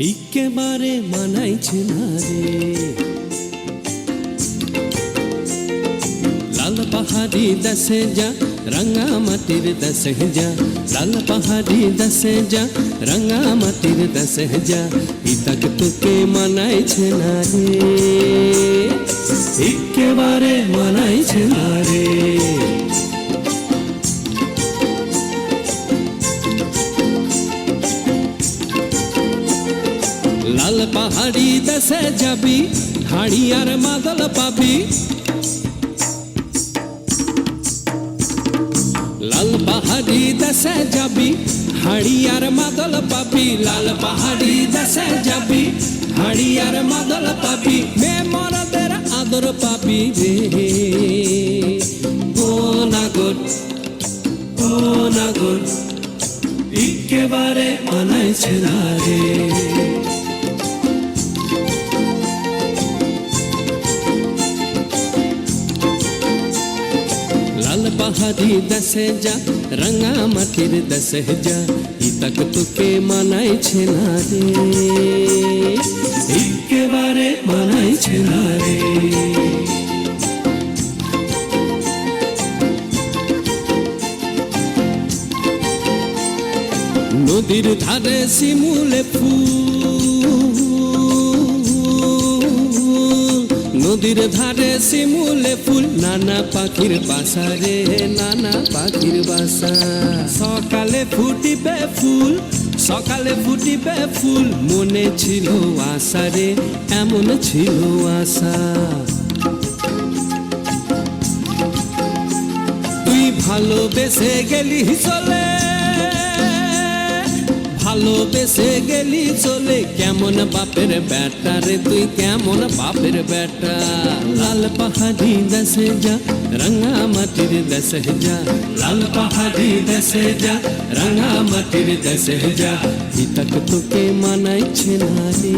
একেবারে মানাইছে না রে লাল পাহাড়ি দেশে যা রঙা মাটির দেশে যা লাল পাহাড়ি দেশে যা রঙা মাটির দেশে যা ইতাক তোকে মানাইছে না রে একেবারে মানাইছে না রে লাল পাহাড়ি দেশে যাবি হাড়ি আর মাদল পাবি লাল পাহাড়ি দেশে যাবি হাড়ি আর মাদল পাবি লাল পাহাড়ি দেশে যাবি হাড়ি আর মাদল পাবি মে মরদের আদর পাবি রে ও নাগর একেবারে মানাইছে না রে পাহাড়ি দেশে যা রঙা মাটির দেশে যা ইতাক তোকে মানাইছে না রে একেবারে মানাইছে না রে নদীর ধারে শিমুলে ফুল নদীর ধারে শিমুলে ফুল নানা পাখির বাসা রে নানা পাখির বাসা সকালে ফুটিবে ফুল মনে ছিল আশা রে এমন ছিল আশা তুই ভালোবেসে গেলি চলে কেমন বাপের বেটা রে তুই কেমন বাপের বেটা লাল পাহাড়ি দেশে যা রঙা মাটির দেশে যা লাল পাহাড়ি দেশে যা রঙা মাটির দেশে যা ইতাক তোকে মানাইছে না রে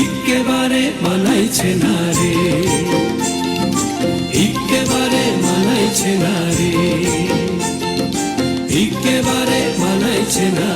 একেবারে মানাইছে না রে একেবারে মানাইছে না রে একেবারে মানাইছে না